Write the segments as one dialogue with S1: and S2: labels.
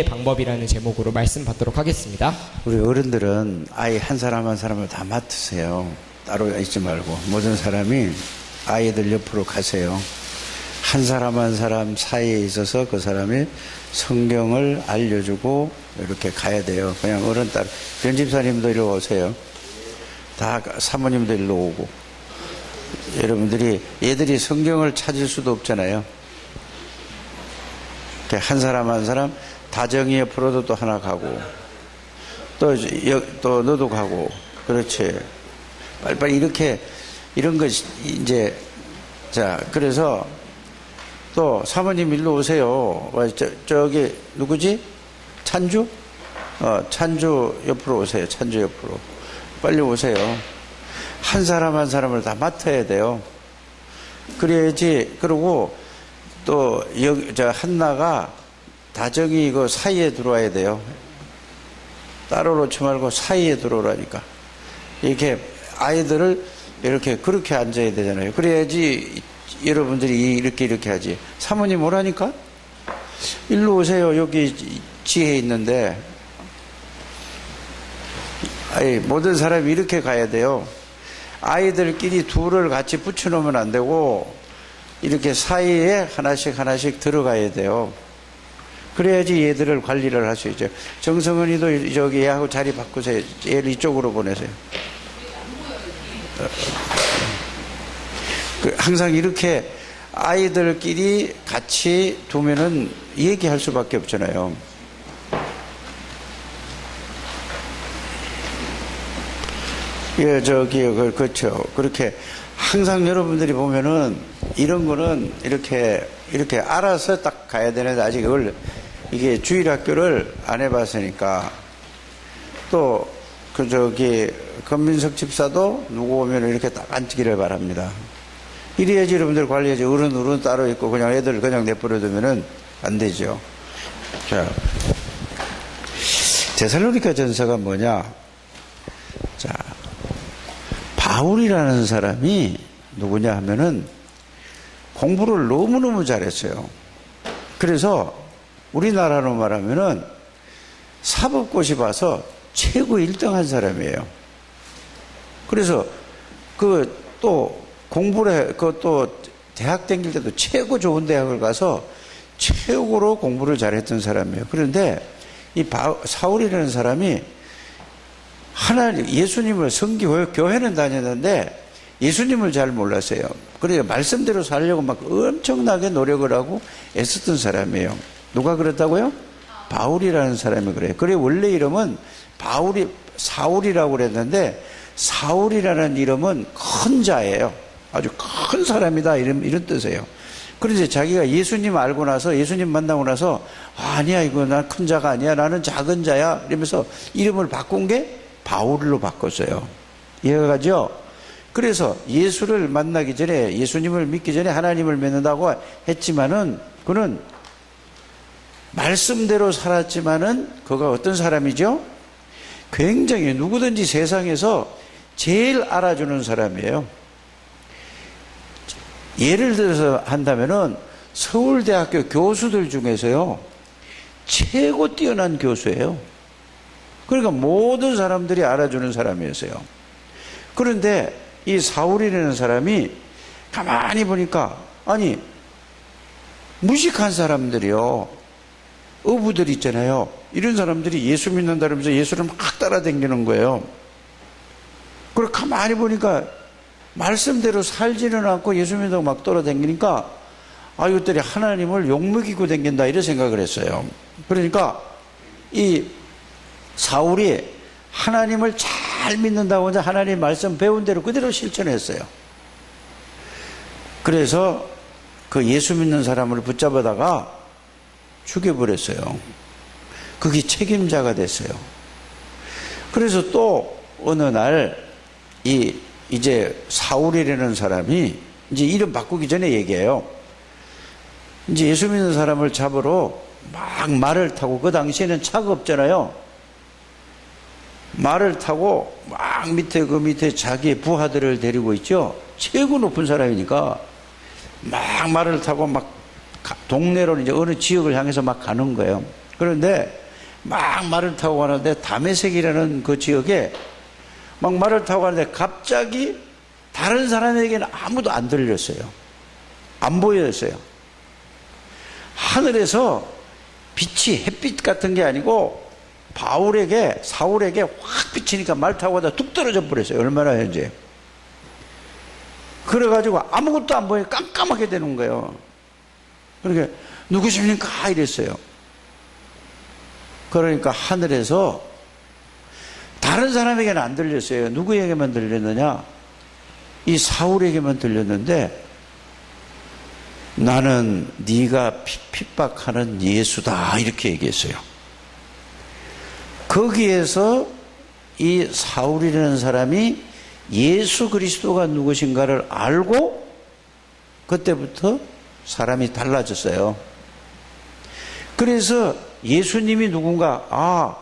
S1: 방법이라는 제목으로 말씀 받도록 하겠습니다.
S2: 우리 어른들은 아이 한 사람 한 사람을 다 맡으세요. 따로 있지 말고 모든 사람이 아이들 옆으로 가세요. 한 사람 한 사람 사이에 있어서 그 사람이 성경을 알려주고 이렇게 가야 돼요. 그냥 어른 따라. 변집사님도 이리 오세요. 다 사모님도 일로 오고. 여러분들이 얘들이 성경을 찾을 수도 없잖아요. 한 사람 한 사람 다정이 옆으로도 또 하나 가고 또 너도 가고. 그렇지. 빨리빨리 이렇게 이런 거 이제. 자, 그래서 또 사모님 일로 오세요. 저기 누구지? 찬주? 찬주 옆으로 오세요. 찬주 옆으로 빨리 오세요. 한 사람 한 사람을 다 맡아야 돼요. 그래야지. 그리고 또 여기 저 한나가 다정이 이거 사이에 들어와야 돼요. 따로 놓지 말고 사이에 들어오라니까. 이렇게 아이들을 이렇게 그렇게 앉아야 되잖아요. 그래야지 여러분들이 이렇게 하지. 사모님 오라니까? 일로 오세요. 여기 지혜 있는데. 모든 사람이 이렇게 가야 돼요. 아이들끼리 둘을 같이 붙여놓으면 안 되고 이렇게 사이에 하나씩 들어가야 돼요. 그래야지 얘들을 관리를 할 수 있죠. 정성은이도 저기 얘하고 자리 바꾸세요. 얘를 이쪽으로 보내세요. 항상 이렇게 아이들끼리 같이 두면은 얘기할 수밖에 없잖아요. 예, 그렇죠. 그렇게 항상 여러분들이 보면은 이런 거는 이렇게 알아서 딱 가야 되는데 아직 이게 주일학교를 안 해봤으니까. 또 권민석 집사도 누구 오면 이렇게 딱 앉기를 바랍니다. 이래야지 여러분들 관리해야지. 어른 따로 있고 그냥 애들 그냥 내버려두면은 안 되죠. 자, 데살로니가 전서가 뭐냐? 자, 바울이라는 사람이 누구냐 하면은 공부를 너무너무 잘했어요. 그래서 우리나라로 말하면은 사법고시 봐서 최고 1등 한 사람이에요. 그래서 또 공부를 또 대학 다닐 때도 최고 좋은 대학을 가서 최고로 공부를 잘했던 사람이에요. 그런데 이 사울이라는 사람이 예수님을 교회는 다녔는데 예수님을 잘 몰랐어요. 그러니까 말씀대로 살려고 막 엄청나게 노력을 하고 애썼던 사람이에요. 누가 그랬다고요? 바울이라는 사람이 그래요. 그래 원래 이름은 사울이라고 그랬는데 사울이라는 이름은 큰 자예요. 아주 큰 사람이다 이런 뜻이에요. 그런데 자기가 예수님 알고 나서 예수님 만나고 나서 아니야 이거 난 큰 자가 아니야 나는 작은 자야 이러면서 이름을 바꾼 게 바울로 바꿨어요. 이해가 가죠? 그래서 예수를 만나기 전에 예수님을 믿기 전에 하나님을 믿는다고 했지만은 그는 말씀대로 살았지만은 그가 어떤 사람이죠? 굉장히 누구든지 세상에서 제일 알아주는 사람이에요. 예를 들어서 한다면은 서울대학교 교수들 중에서요 최고 뛰어난 교수예요. 그러니까 모든 사람들이 알아주는 사람이었어요. 그런데 이 사울이라는 사람이 가만히 보니까 아니 무식한 사람들이요, 어부들 있잖아요. 이런 사람들이 예수 믿는다면서 예수를 막 따라다니는 거예요. 그리고 가만히 보니까 말씀대로 살지는 않고 예수 믿는다고 막 돌아다니니까 이것들이 하나님을 욕먹이고 다닌다 이런 생각을 했어요. 그러니까 이 사울이 하나님을 잘 믿는다고 하자 하나님 말씀 배운 대로 그대로 실천했어요. 그래서 그 예수 믿는 사람을 붙잡아다가 죽여버렸어요. 그게 책임자가 됐어요. 그래서 또 어느 날 이제 사울이라는 사람이 이제 이름 바꾸기 전에 얘기해요. 이제 예수 믿는 사람을 잡으러 막 말을 타고, 그 당시에는 차가 없잖아요. 말을 타고 막 밑에 자기의 부하들을 데리고 있죠. 최고 높은 사람이니까 막 말을 타고 막 동네로 이제 어느 지역을 향해서 막 가는 거예요. 그런데 막 말을 타고 가는데 다메섹이라는 그 지역에 막 말을 타고 가는데 갑자기 다른 사람에게는 아무도 안 들렸어요. 안 보였어요. 하늘에서 빛이 햇빛 같은 게 아니고 사울에게 확 비치니까 말 타고 가다 뚝 떨어져 버렸어요. 얼마나 현재. 그래가지고 아무것도 안 보여 깜깜하게 되는 거예요. 그러니까 누구십니까? 이랬어요. 그러니까 하늘에서 다른 사람에게는 안 들렸어요. 누구에게만 들렸느냐? 이 사울에게만 들렸는데 나는 네가 핍박하는 예수다 이렇게 얘기했어요. 거기에서 이 사울이라는 사람이 예수 그리스도가 누구신가를 알고 그때부터 사람이 달라졌어요. 그래서 예수님이 누군가,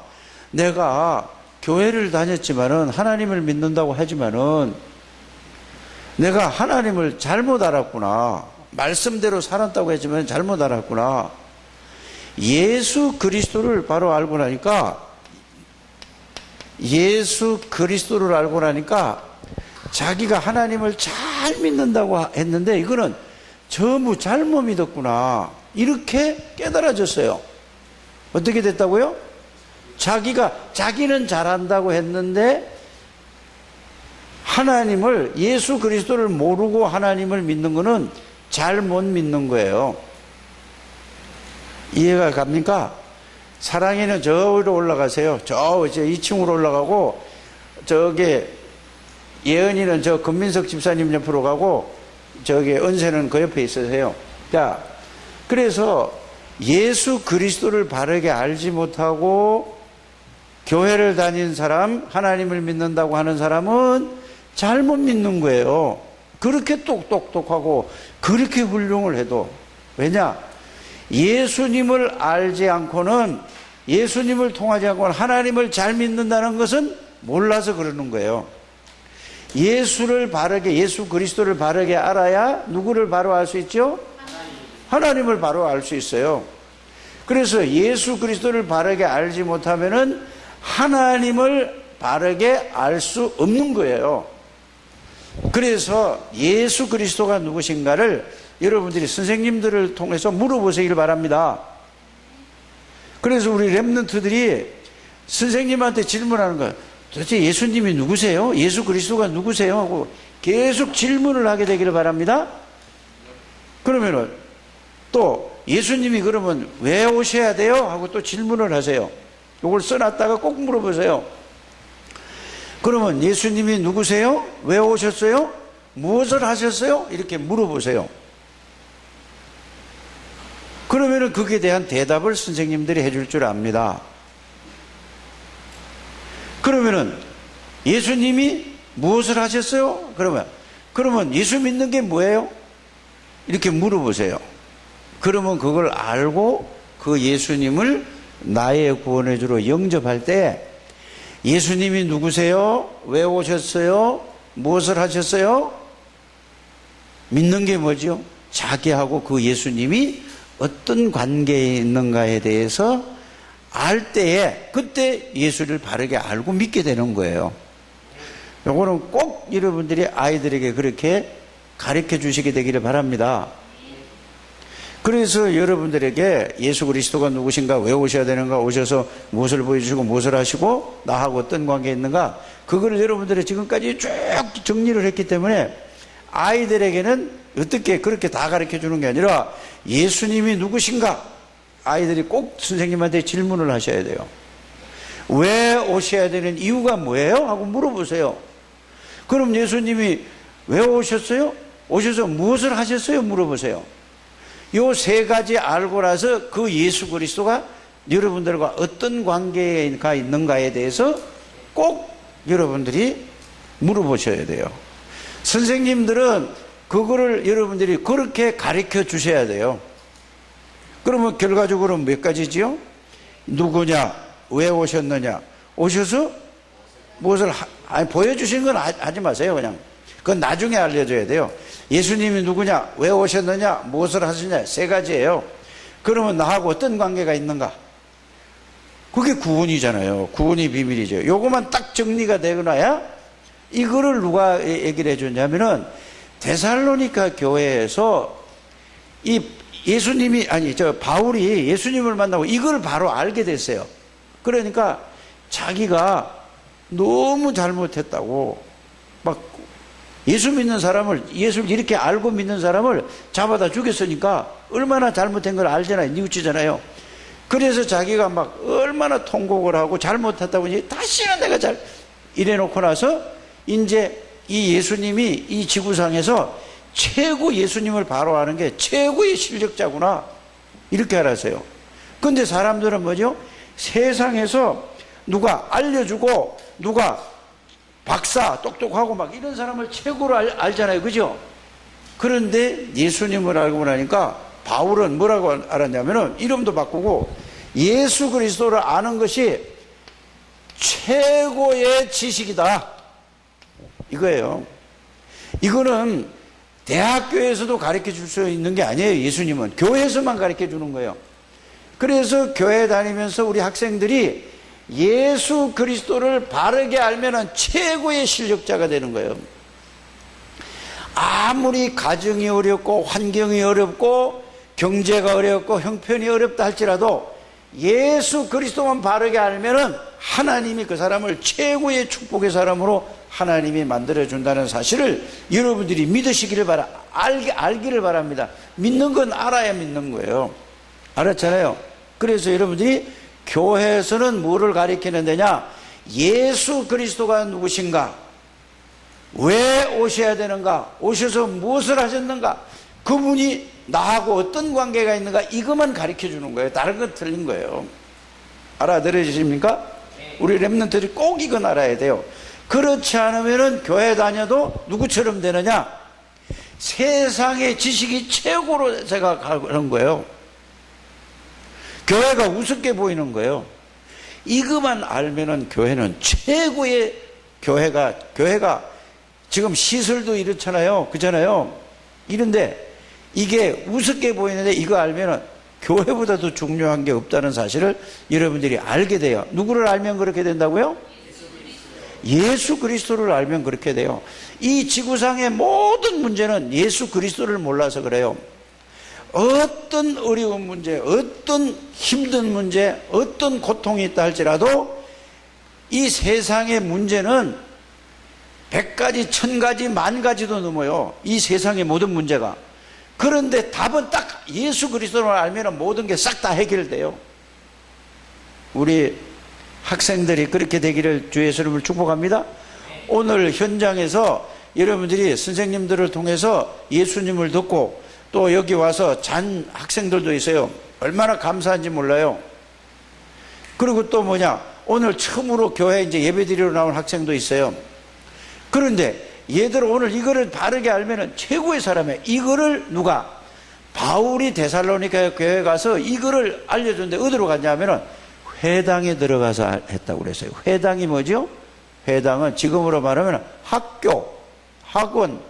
S2: 내가 교회를 다녔지만은 하나님을 믿는다고 하지만은 내가 하나님을 잘못 알았구나. 말씀대로 살았다고 했지만 잘못 알았구나. 예수 그리스도를 바로 알고 나니까 자기가 하나님을 잘 믿는다고 했는데 이거는 전부 잘못 믿었구나. 이렇게 깨달아졌어요. 어떻게 됐다고요? 자기는 잘한다고 했는데 하나님을, 예수 그리스도를 모르고 하나님을 믿는 거는 잘못 믿는 거예요. 이해가 갑니까? 사랑이는 저기로 올라가세요. 이제 2층으로 올라가고, 저기 예은이는 저 금민석 집사님 옆으로 가고, 저기 은세는 그 옆에 있으세요. 자, 그래서 예수 그리스도를 바르게 알지 못하고 교회를 다닌 사람, 하나님을 믿는다고 하는 사람은 잘못 믿는 거예요. 그렇게 똑똑똑하고 그렇게 훌륭을 해도. 왜냐? 예수님을 알지 않고는, 예수님을 통하지 않고는 하나님을 잘 믿는다는 것은 몰라서 그러는 거예요. 예수 그리스도를 바르게 알아야 누구를 바로 알 수 있죠? 하나님을 바로 알 수 있어요. 그래서 예수 그리스도를 바르게 알지 못하면은 하나님을 바르게 알 수 없는 거예요. 그래서 예수 그리스도가 누구신가를 여러분들이 선생님들을 통해서 물어보시길 바랍니다. 그래서 우리 렘넌트들이 선생님한테 질문하는 거예요. 도대체 예수님이 누구세요? 예수 그리스도가 누구세요? 하고 계속 질문을 하게 되기를 바랍니다. 그러면은 또 예수님이 그러면 왜 오셔야 돼요? 하고 또 질문을 하세요. 이걸 써놨다가 꼭 물어보세요. 그러면 예수님이 누구세요? 왜 오셨어요? 무엇을 하셨어요? 이렇게 물어보세요. 그러면은 거기에 대한 대답을 선생님들이 해줄 줄 압니다. 그러면은 예수님이 무엇을 하셨어요? 그러면 예수 믿는 게 뭐예요? 이렇게 물어보세요. 그러면 그걸 알고 그 예수님을 나의 구원의 주로 영접할 때 예수님이 누구세요? 왜 오셨어요? 무엇을 하셨어요? 믿는 게 뭐죠? 자기하고 그 예수님이 어떤 관계에 있는가에 대해서 알 때에 그때 예수를 바르게 알고 믿게 되는 거예요. 요거는 꼭 여러분들이 아이들에게 그렇게 가르쳐 주시게 되기를 바랍니다. 그래서 여러분들에게 예수 그리스도가 누구신가, 왜 오셔야 되는가, 오셔서 무엇을 보여주시고 무엇을 하시고 나하고 어떤 관계에 있는가, 그거를 여러분들이 지금까지 쭉 정리를 했기 때문에 아이들에게는 어떻게 그렇게 다 가르쳐 주는 게 아니라 예수님이 누구신가, 아이들이 꼭 선생님한테 질문을 하셔야 돼요. 왜 오셔야 되는 이유가 뭐예요? 하고 물어보세요. 그럼 예수님이 왜 오셨어요? 오셔서 무엇을 하셨어요? 물어보세요. 요 세 가지 알고 나서 그 예수 그리스도가 여러분들과 어떤 관계가 있는가에 대해서 꼭 여러분들이 물어보셔야 돼요. 선생님들은 그거를 여러분들이 그렇게 가르쳐 주셔야 돼요. 그러면 결과적으로 몇 가지지요? 누구냐? 왜 오셨느냐? 오셔서 무엇을 보여주시는 건 하지 마세요. 그냥 그건 나중에 알려줘야 돼요. 예수님이 누구냐? 왜 오셨느냐? 무엇을 하시냐? 세 가지예요. 그러면 나하고 어떤 관계가 있는가? 그게 구원이잖아요. 구원이 비밀이죠. 요거만 딱 정리가 되고 나야 이거를 누가 얘기를 해줬냐면은 데살로니가 교회에서 이 예수님이, 바울이 예수님을 만나고 이걸 바로 알게 됐어요. 그러니까 자기가 너무 잘못했다고 막 예수 믿는 사람을, 예수를 이렇게 알고 믿는 사람을 잡아다 죽였으니까 얼마나 잘못된 걸 알잖아요. 뉘우치잖아요. 그래서 자기가 막 얼마나 통곡을 하고 잘못했다고 이제 다시는 내가 이래 놓고 나서 이제 이 예수님이 이 지구상에서 최고, 예수님을 바로 아는 게 최고의 실력자구나 이렇게 알았어요. 근데 사람들은 뭐죠? 세상에서 누가 알려주고 누가 박사 똑똑하고 막 이런 사람을 최고로 알잖아요. 그죠? 그런데 예수님을 알고 나니까 바울은 뭐라고 알았냐면은 이름도 바꾸고 예수 그리스도를 아는 것이 최고의 지식이다 이거예요. 이거는 대학교에서도 가르쳐 줄 수 있는 게 아니에요. 예수님은 교회에서만 가르쳐 주는 거예요. 그래서 교회 다니면서 우리 학생들이 예수 그리스도를 바르게 알면은 최고의 실력자가 되는 거예요. 아무리 가정이 어렵고 환경이 어렵고 경제가 어렵고 형편이 어렵다 할지라도 예수 그리스도만 바르게 알면은 하나님이 그 사람을 최고의 축복의 사람으로 하나님이 만들어준다는 사실을 여러분들이 믿으시기를 알기를 바랍니다. 믿는 건 알아야 믿는 거예요. 알았잖아요. 그래서 여러분들이 교회에서는 뭐를 가리키는 데냐? 예수 그리스도가 누구신가? 왜 오셔야 되는가? 오셔서 무엇을 하셨는가? 그분이 나하고 어떤 관계가 있는가? 이것만 가르쳐 주는 거예요. 다른 건 틀린 거예요. 알아들으십니까? 우리 렘넌트들이 꼭 이건 알아야 돼요. 그렇지 않으면 교회 다녀도 누구처럼 되느냐? 세상의 지식이 최고로 생각하는 거예요. 교회가 우습게 보이는 거예요. 이것만 알면은 교회는 최고의 교회가 지금 시설도 이렇잖아요. 그잖아요. 이런데 이게 우습게 보이는데 이거 알면은 교회보다 더 중요한 게 없다는 사실을 여러분들이 알게 돼요. 누구를 알면 그렇게 된다고요? 예수 그리스도를 알면 그렇게 돼요. 이 지구상의 모든 문제는 예수 그리스도를 몰라서 그래요. 어떤 어려운 문제, 어떤 힘든 문제, 어떤 고통이 있다 할지라도 이 세상의 문제는 100가지, 1000가지, 10,000가지도 넘어요. 이 세상의 모든 문제가. 그런데 답은 딱 예수 그리스도를 알면 모든 게 싹 다 해결돼요. 우리 학생들이 그렇게 되기를 주 예수님을 축복합니다. 오늘 현장에서 여러분들이 선생님들을 통해서 예수님을 듣고 또 여기 와서 잔 학생들도 있어요. 얼마나 감사한지 몰라요. 그리고 또 오늘 처음으로 교회 이제 예배드리러 나온 학생도 있어요. 그런데 얘들 오늘 이거를 바르게 알면은 최고의 사람이에요. 이거를 누가? 바울이 데살로니가 교회에 가서 이거를 알려줬는데 어디로 갔냐면은 회당에 들어가서 했다고 그랬어요. 회당이 뭐죠? 회당은 지금으로 말하면 학교, 학원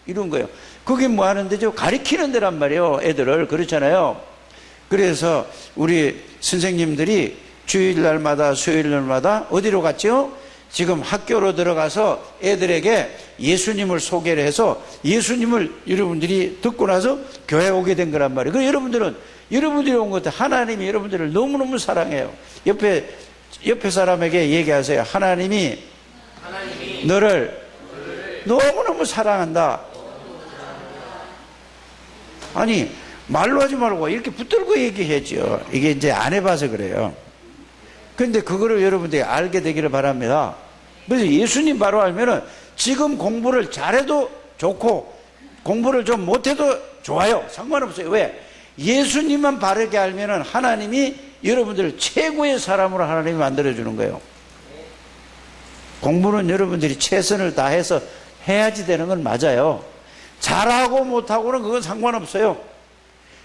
S2: 이런 거예요. 그게 뭐 하는 데죠? 가르치는 데란 말이에요. 애들을. 그렇잖아요. 그래서 우리 선생님들이 주일날마다 수요일날마다 어디로 갔죠? 지금 학교로 들어가서 애들에게 예수님을 소개를 해서 예수님을 여러분들이 듣고 나서 교회에 오게 된 거란 말이에요. 그래서 여러분들이 온 것도 하나님이 여러분들을 너무너무 사랑해요. 옆에 사람에게 얘기하세요. 하나님이 너를 너무너무 사랑한다. 아니 말로 하지 말고 이렇게 붙들고 얘기했죠. 이게 이제 안 해봐서 그래요. 그런데 그거를 여러분들이 알게 되기를 바랍니다. 그래서 예수님 바로 알면은 지금 공부를 잘해도 좋고 공부를 좀 못해도 좋아요. 상관없어요. 왜? 예수님만 바르게 알면은 하나님이 여러분들을 최고의 사람으로 하나님이 만들어주는 거예요. 공부는 여러분들이 최선을 다해서 해야지 되는 건 맞아요. 잘하고 못하고는 그건 상관없어요.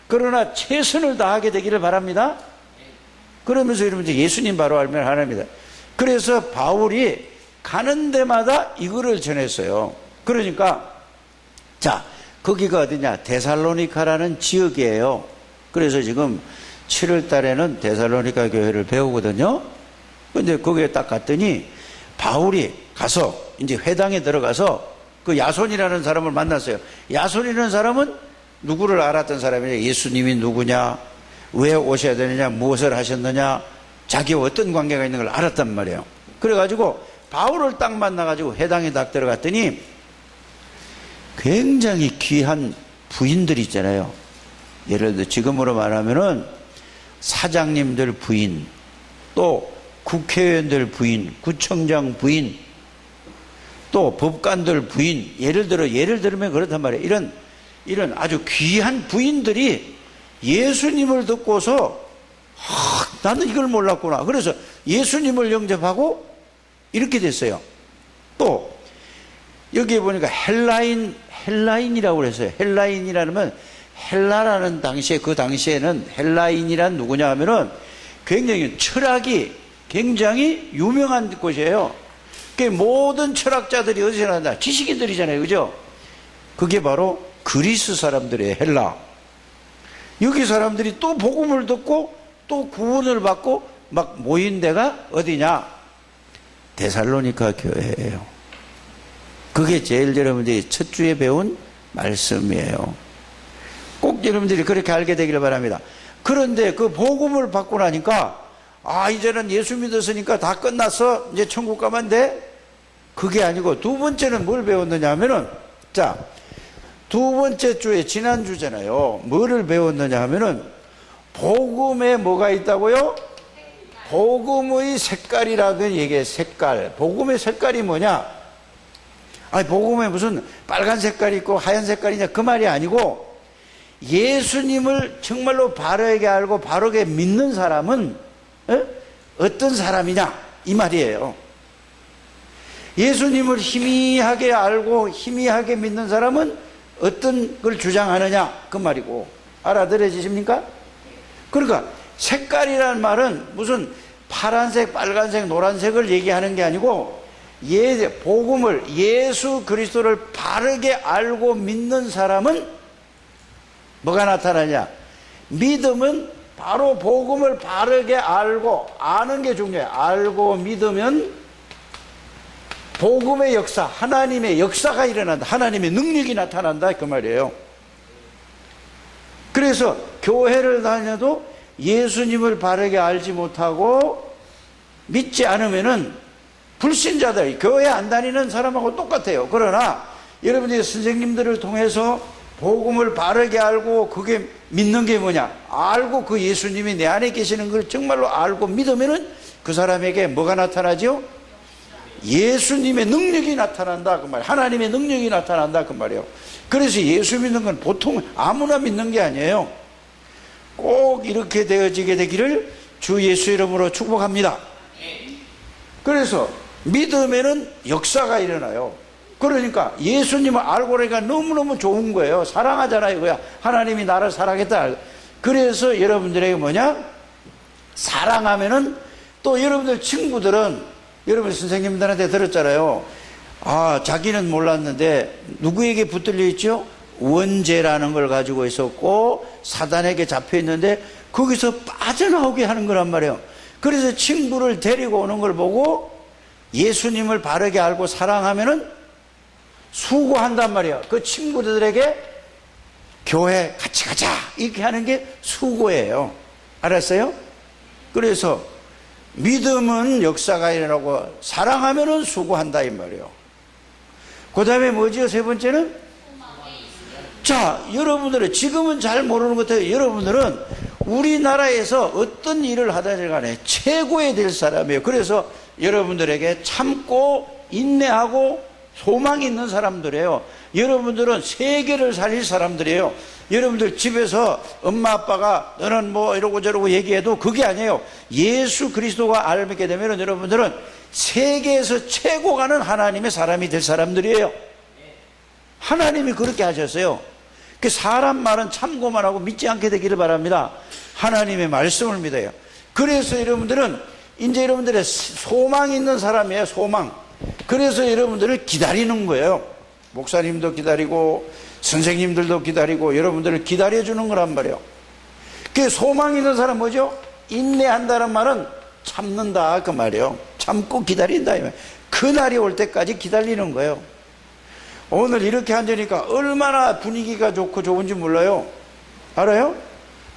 S2: 그러나 최선을 다하게 되기를 바랍니다. 그러면서 여러분들 예수님 바로 알면 하나입니다. 그래서 바울이 가는 데마다 이거를 전했어요. 그러니까 거기가 어디냐? 데살로니카라는 지역이에요. 그래서 지금 7월 달에는 데살로니가 교회를 배우거든요. 근데 거기에 딱 갔더니 바울이 가서 이제 회당에 들어가서 그 야손이라는 사람을 만났어요. 야손이라는 사람은 누구를 알았던 사람이냐? 예수님이 누구냐? 왜 오셔야 되느냐? 무엇을 하셨느냐? 자기와 어떤 관계가 있는 걸 알았단 말이에요. 그래가지고 바울을 딱 만나가지고 회당에 딱 들어갔더니 굉장히 귀한 부인들 있잖아요. 예를 들어 지금으로 말하면은 사장님들 부인, 또 국회의원들 부인, 구청장 부인, 또 법관들 부인, 예를 들면 그렇단 말이에요. 이런 아주 귀한 부인들이 예수님을 듣고서 나는 이걸 몰랐구나. 그래서 예수님을 영접하고 이렇게 됐어요. 또 여기에 보니까 헬라인이라고 그랬어요. 헬라인이라면 헬라라는 당시에, 그 당시에는 헬라인이란 누구냐 하면은 굉장히 철학이 굉장히 유명한 곳이에요. 그 모든 철학자들이 어디서 난다? 지식인들이잖아요. 그죠? 그게 바로 그리스 사람들이에요. 헬라. 여기 사람들이 또 복음을 듣고 또 구원을 받고 막 모인 데가 어디냐? 데살로니가 교회예요. 그게 제일 여러분들이 첫 주에 배운 말씀이에요. 꼭 여러분들이 그렇게 알게 되기를 바랍니다. 그런데 그 복음을 받고 나니까 이제는 예수 믿었으니까 다 끝났어, 이제 천국 가면 돼? 그게 아니고 두 번째는 뭘 배웠느냐 하면은, 자, 두 번째 주에 지난주잖아요. 뭐를 배웠느냐 하면은 복음에 뭐가 있다고요? 복음의 색깔이라는 얘기예요. 색깔. 복음의 색깔이 뭐냐? 복음에 무슨 빨간 색깔이 있고 하얀 색깔이냐, 그 말이 아니고 예수님을 정말로 바르게 알고 바르게 믿는 사람은 어떤 사람이냐, 이 말이에요. 예수님을 희미하게 알고 희미하게 믿는 사람은 어떤 걸 주장하느냐, 그 말이고. 알아들어지십니까? 그러니까 색깔이라는 말은 무슨 파란색, 빨간색, 노란색을 얘기하는 게 아니고 복음을, 예수 그리스도를 바르게 알고 믿는 사람은 뭐가 나타나냐? 믿음은 바로 복음을 바르게 알고, 아는 게 중요해요. 알고 믿으면 복음의 역사, 하나님의 역사가 일어난다. 하나님의 능력이 나타난다, 그 말이에요. 그래서 교회를 다녀도 예수님을 바르게 알지 못하고 믿지 않으면은 불신자들, 교회 안 다니는 사람하고 똑같아요. 그러나 여러분들이 선생님들을 통해서 복음을 바르게 알고 그게 믿는 게 뭐냐? 알고 그 예수님이 내 안에 계시는 걸 정말로 알고 믿으면은 그 사람에게 뭐가 나타나죠? 예수님의 능력이 나타난다, 그 말이에요. 하나님의 능력이 나타난다, 그 말이에요. 그래서 예수 믿는 건 보통 아무나 믿는 게 아니에요. 꼭 이렇게 되어지게 되기를 주 예수 이름으로 축복합니다. 그래서 믿으면은 역사가 일어나요. 그러니까 예수님을 알고 그러니까 너무너무 좋은 거예요. 사랑하잖아요. 그야 하나님이 나를 사랑했다. 그래서 여러분들에게 뭐냐? 사랑하면은 또 여러분들 친구들은, 여러분 선생님들한테 들었잖아요. 자기는 몰랐는데 누구에게 붙들려 있죠? 원죄라는 걸 가지고 있었고 사단에게 잡혀 있는데 거기서 빠져나오게 하는 거란 말이에요. 그래서 친구를 데리고 오는 걸 보고 예수님을 바르게 알고 사랑하면은 수고한단 말이에요. 그 친구들에게 교회 같이 가자 이렇게 하는 게 수고예요. 알았어요? 그래서 믿음은 역사가 일어나고 사랑하면은 수고한다, 이 말이에요. 그 다음에 뭐지요? 세 번째는? 자, 여러분들은 지금은 잘 모르는 것 같아요. 여러분들은 우리나라에서 어떤 일을 하든지 간에 최고에 될 사람이에요. 그래서 여러분들에게 참고 인내하고 소망이 있는 사람들이에요. 여러분들은 세계를 살릴 사람들이에요. 여러분들 집에서 엄마 아빠가 너는 뭐 이러고 저러고 얘기해도 그게 아니에요. 예수 그리스도가 알게 되면 여러분들은 세계에서 최고 가는 하나님의 사람이 될 사람들이에요. 하나님이 그렇게 하셨어요. 그 사람 말은 참고만 하고 믿지 않게 되기를 바랍니다. 하나님의 말씀을 믿어요. 그래서 여러분들은 이제 여러분들의 소망이 있는 사람이에요. 소망. 그래서 여러분들을 기다리는 거예요. 목사님도 기다리고 선생님들도 기다리고 여러분들을 기다려주는 거란 말이에요. 그 소망 있는 사람 뭐죠? 인내한다는 말은 참는다 그 말이에요. 참고 기다린다 이 말. 그 날이 올 때까지 기다리는 거예요. 오늘 이렇게 앉으니까 얼마나 분위기가 좋고 좋은지 몰라요. 알아요?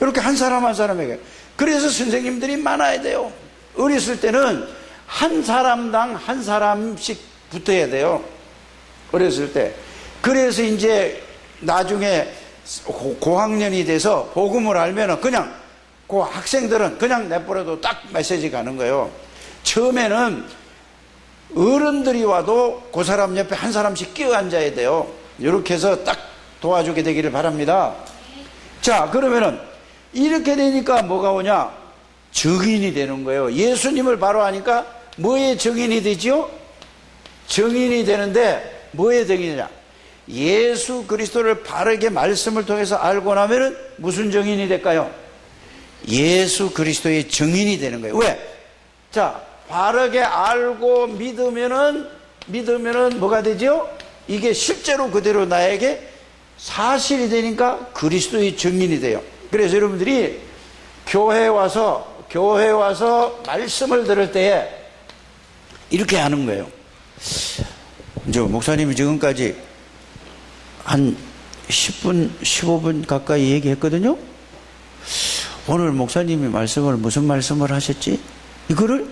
S2: 이렇게 한 사람 한 사람에게. 그래서 선생님들이 많아야 돼요. 어렸을 때는 한 사람당 한 사람씩 붙어야 돼요. 어렸을 때. 그래서 이제 나중에 고학년이 돼서 복음을 알면은 그냥 그 학생들은 그냥 내버려도 딱 메시지 가는 거예요. 처음에는 어른들이 와도 그 사람 옆에 한 사람씩 끼어 앉아야 돼요. 이렇게 해서 딱 도와주게 되기를 바랍니다. 자, 그러면은 이렇게 되니까 뭐가 오냐? 증인이 되는 거예요. 예수님을 바로 하니까 뭐의 증인이 되지요? 증인이 되는데 뭐의 증인이냐? 예수 그리스도를 바르게 말씀을 통해서 알고 나면은 무슨 증인이 될까요? 예수 그리스도의 증인이 되는 거예요. 왜? 자, 바르게 알고 믿으면은 뭐가 되죠? 이게 실제로 그대로 나에게 사실이 되니까 그리스도의 증인이 돼요. 그래서 여러분들이 교회에 와서 말씀을 들을 때에 이렇게 하는 거예요. 이제 목사님이 지금까지 한 10분, 15분 가까이 얘기했거든요. 오늘 목사님이 무슨 말씀을 하셨지? 이거를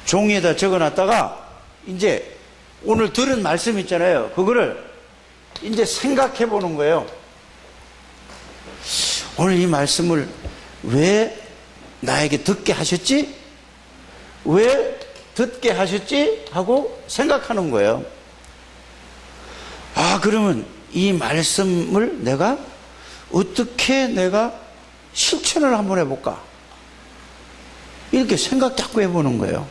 S2: 종이에다 적어놨다가 이제 오늘 들은 말씀 있잖아요. 그거를 이제 생각해 보는 거예요. 오늘 이 말씀을 왜 나에게 듣게 하셨지? 왜 듣게 하셨지? 하고 생각하는 거예요. 아, 그러면 이 말씀을 어떻게 내가 실천을 한번 해볼까? 이렇게 생각 자꾸 해보는 거예요.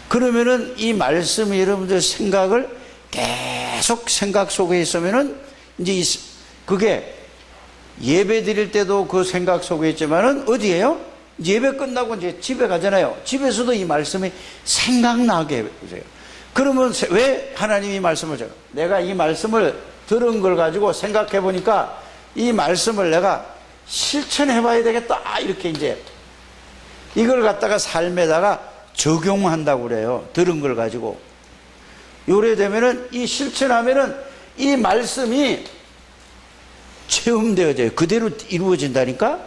S2: 그러면은 이 말씀이 여러분들 생각을 계속 생각 속에 있으면은 이제 그게 예배 드릴 때도 그 생각 속에 있지만은 어디에요? 예배 끝나고 이제 집에 가잖아요. 집에서도 이 말씀이 생각나게 해보세요. 그러면 왜 하나님이 말씀을 내가 이 말씀을 들은 걸 가지고 생각해 보니까 이 말씀을 내가 실천해 봐야 되겠다. 이렇게 이제 이걸 갖다가 삶에다가 적용한다고 그래요. 들은 걸 가지고. 요래 되면은 이 실천하면은 이 말씀이 체험되어져요. 그대로 이루어진다니까?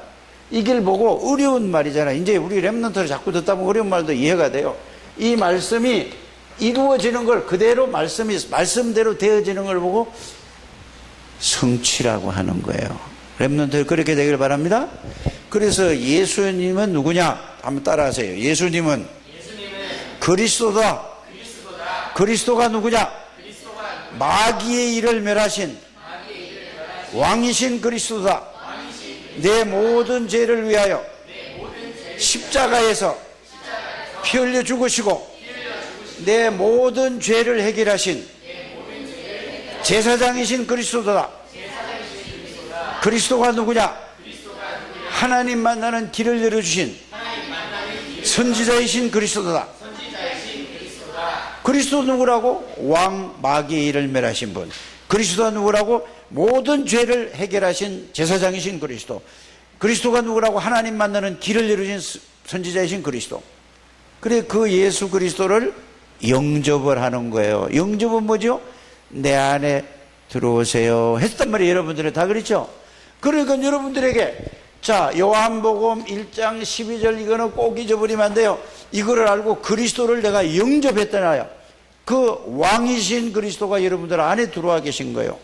S2: 이걸 보고 어려운 말이잖아요. 이제 우리 랩런트를 자꾸 듣다 보면 어려운 말도 이해가 돼요. 이 말씀이 이루어지는 걸 그대로 말씀대로 되어지는 걸 보고 성취라고 하는 거예요. 랩런트 그렇게 되길 바랍니다. 그래서 예수님은 누구냐? 한번 따라하세요. 예수님은 그리스도다. 그리스도가 누구냐? 마귀의 일을 멸하신 왕이신 그리스도다. 내 모든 죄를 위하여 십자가에서 피 흘려 죽으시고 내 모든 죄를 해결하신 제사장이신 그리스도다. 그리스도가 누구냐? 하나님 만나는 길을 열어주신 선지자이신 그리스도다. 그리스도 누구라고? 왕 마귀의 일을 멸하신 분. 그리스도가 누구라고? 모든 죄를 해결하신 제사장이신 그리스도. 그리스도가 누구라고? 하나님 만나는 길을 열어주신 선지자이신 그리스도. 그래, 그 예수 그리스도를 영접을 하는 거예요. 영접은 뭐죠? 내 안에 들어오세요 했단 말이에요. 여러분들은 다 그렇죠? 그러니까 여러분들에게 자, 요한복음 1장 12절 이거는 꼭 잊어버리면 안 돼요. 이거를 알고 그리스도를 내가 영접했다나요. 그 왕이신 그리스도가 여러분들 안에 들어와 계신 거예요.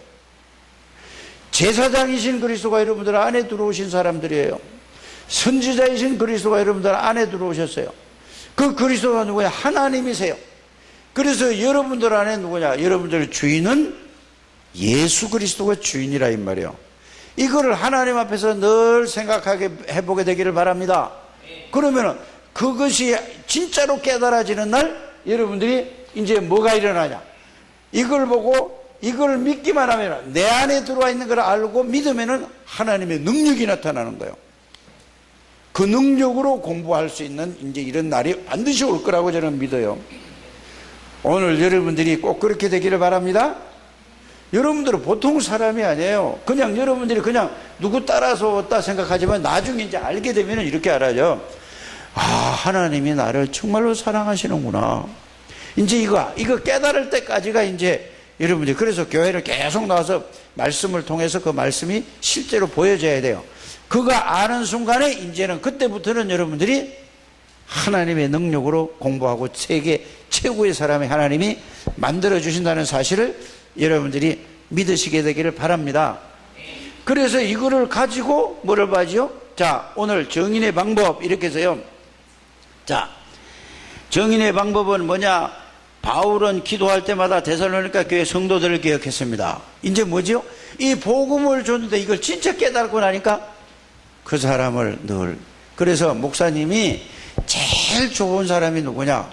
S2: 제사장이신 그리스도가 여러분들 안에 들어오신 사람들이에요. 선지자이신 그리스도가 여러분들 안에 들어오셨어요. 그 그리스도가 누구냐? 하나님이세요. 그래서 여러분들 안에 누구냐? 여러분들 주인은 예수 그리스도가 주인이라 이 말이에요. 이거를 하나님 앞에서 늘 생각하게 해보게 되기를 바랍니다. 그러면은 그것이 진짜로 깨달아지는 날 여러분들이 이제 뭐가 일어나냐? 이걸 보고 이걸 믿기만 하면 내 안에 들어와 있는 걸 알고 믿으면은 하나님의 능력이 나타나는 거예요. 그 능력으로 공부할 수 있는 이제 이런 날이 반드시 올 거라고 저는 믿어요. 오늘 여러분들이 꼭 그렇게 되기를 바랍니다. 여러분들은 보통 사람이 아니에요. 그냥 여러분들이 그냥 누구 따라서 왔다 생각하지만 나중에 이제 알게 되면 이렇게 알아요. 아, 하나님이 나를 정말로 사랑하시는구나. 이제 이거 깨달을 때까지가 이제 여러분들이, 그래서 교회를 계속 나와서 말씀을 통해서 그 말씀이 실제로 보여져야 돼요. 그거 아는 순간에 이제는 그때부터는 여러분들이 하나님의 능력으로 공부하고 세계 최고의 사람이 하나님이 만들어 주신다는 사실을 여러분들이 믿으시게 되기를 바랍니다. 그래서 이거를 가지고 뭐를 봐지요? 자, 오늘 정인의 방법 이렇게 해서요. 자, 정인의 방법은 뭐냐? 바울은 기도할 때마다 데살로니가 교회 성도들을 기억했습니다. 이제 뭐지요? 이 복음을 줬는데 이걸 진짜 깨닫고 나니까 그 사람을 늘, 그래서 목사님이 제일 좋은 사람이 누구냐?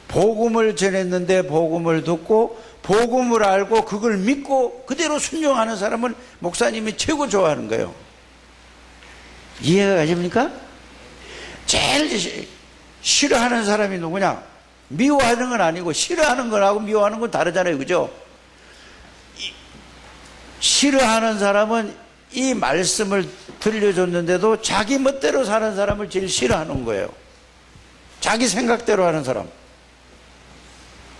S2: 복음을 전했는데 복음을 듣고 복음을 알고 그걸 믿고 그대로 순종하는 사람을 목사님이 최고 좋아하는 거예요. 이해가 가십니까? 제일 싫어하는 사람이 누구냐? 미워하는 건 아니고 싫어하는 거하고 미워하는 건 다르잖아요. 그죠? 싫어하는 사람은 이 말씀을 들려줬는데도 자기 멋대로 사는 사람을 제일 싫어하는 거예요. 자기 생각대로 하는 사람.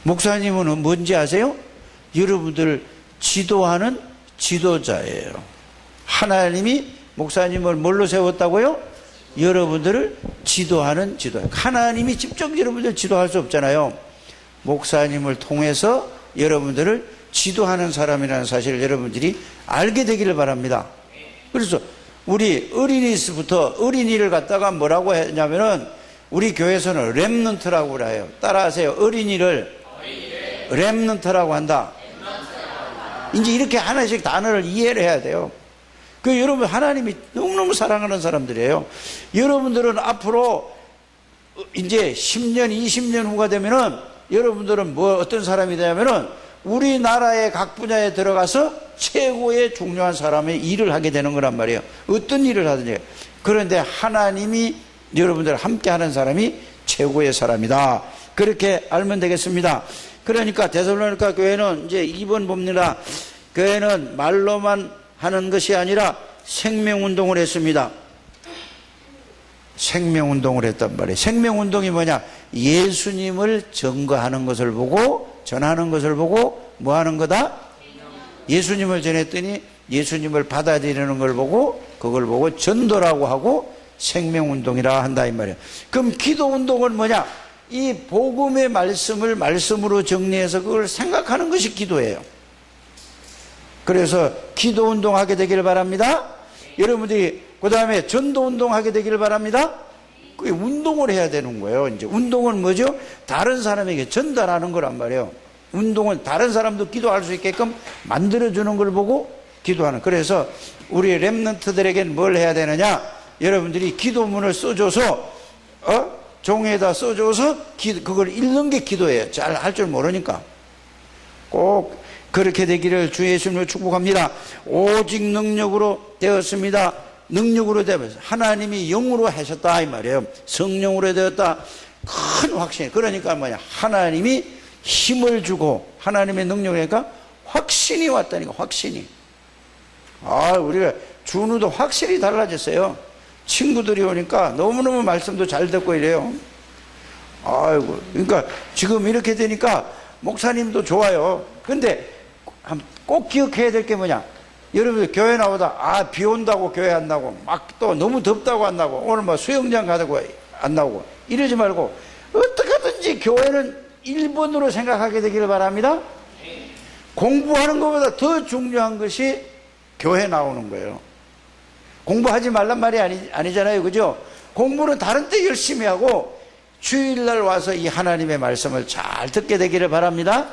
S2: 목사님은 뭔지 아세요? 여러분들 지도하는 지도자예요. 하나님이 목사님을 뭘로 세웠다고요? 여러분들을 지도하는 지도자. 하나님이 직접 여러분들을 지도할 수 없잖아요. 목사님을 통해서 여러분들을 지도하는 사람이라는 사실을 여러분들이 알게 되기를 바랍니다. 그래서 우리 어린이를 갖다가 뭐라고 했냐면은 우리 교회에서는 렘넌트라고 해요. 따라하세요. 어린이를 렘넌트라고 한다. 이제 이렇게 하나씩 단어를 이해를 해야 돼요. 그 여러분 하나님이 너무너무 사랑하는 사람들이에요. 여러분들은 앞으로 이제 10년, 20년 후가 되면은 여러분들은 어떤 사람이 되냐면은 우리나라의 각 분야에 들어가서 최고의 중요한 사람의 일을 하게 되는 거란 말이에요. 어떤 일을 하든지. 그런데 하나님이 여러분들 함께 하는 사람이 최고의 사람이다. 그렇게 알면 되겠습니다. 그러니까 데살로니가 교회는 이제 2번 봅니다. 교회는 말로만 하는 것이 아니라 생명운동을 했습니다. 생명운동을 했단 말이에요. 생명운동이 뭐냐? 예수님을 증거하는 것을 보고, 전하는 것을 보고 뭐 하는 거다? 예수님을 전했더니 예수님을 받아들이는 걸 보고, 그걸 보고 전도라고 하고 생명운동이라 한다 이 말이에요. 그럼 기도운동은 뭐냐? 이 복음의 말씀을 말씀으로 정리해서 그걸 생각하는 것이 기도예요. 그래서 기도운동 하게 되기를 바랍니다. 여러분들이 그 다음에 전도운동 하게 되기를 바랍니다. 그 운동을 해야 되는 거예요. 이제 운동은 뭐죠? 다른 사람에게 전달하는 거란 말이에요. 운동은 다른 사람도 기도할 수 있게끔 만들어주는 걸 보고 기도하는. 그래서 우리 렘넌트들에게는 뭘 해야 되느냐? 여러분들이 기도문을 써줘서 종이에다 써줘서 그걸 읽는 게 기도예요. 잘 할 줄 모르니까. 꼭 그렇게 되기를 주 예수님으로 축복합니다. 오직 능력으로 되었습니다. 능력으로 되면서 하나님이 영으로 하셨다 이 말이에요. 성령으로 되었다. 큰 확신. 그러니까 뭐냐? 하나님이 힘을 주고 하나님의 능력이니까 확신이 왔다니까. 확신이. 우리가 준우도 확실히 달라졌어요. 친구들이 오니까 너무너무 말씀도 잘 듣고 이래요. 아이고, 그러니까 지금 이렇게 되니까 목사님도 좋아요. 근데 꼭 기억해야 될 게 뭐냐? 여러분들 교회 나오다 비 온다고 교회 안 나오고 막 또 너무 덥다고 안 나오고 오늘 뭐 수영장 가다고 안 나오고 이러지 말고 어떻게 하든지 교회는 1번으로 생각하게 되기를 바랍니다. 공부하는 것보다 더 중요한 것이 교회 나오는 거예요. 공부하지 말란 말이 아니잖아요. 그죠? 공부는 다른 때 열심히 하고 주일날 와서 이 하나님의 말씀을 잘 듣게 되기를 바랍니다.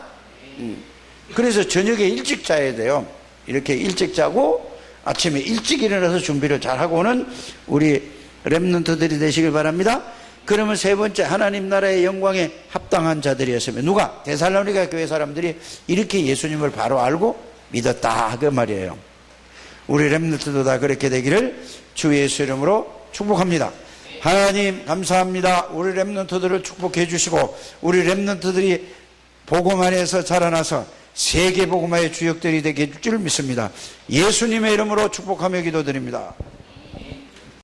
S2: 그래서 저녁에 일찍 자야 돼요. 이렇게 일찍 자고 아침에 일찍 일어나서 준비를 잘 하고는 우리 렘넌트들이 되시길 바랍니다. 그러면 세 번째, 하나님 나라의 영광에 합당한 자들이었으면 누가? 데살로니가 교회 사람들이 이렇게 예수님을 바로 알고 믿었다 그 말이에요. 우리 렘넌트도 다 그렇게 되기를 주 예수 이름으로 축복합니다. 하나님 감사합니다. 우리 렘넌트들을 축복해 주시고 우리 렘넌트들이 복음 안에서 자라나서 세계복음화의 주역들이 되게 줄 줄 믿습니다. 예수님의 이름으로 축복하며 기도드립니다.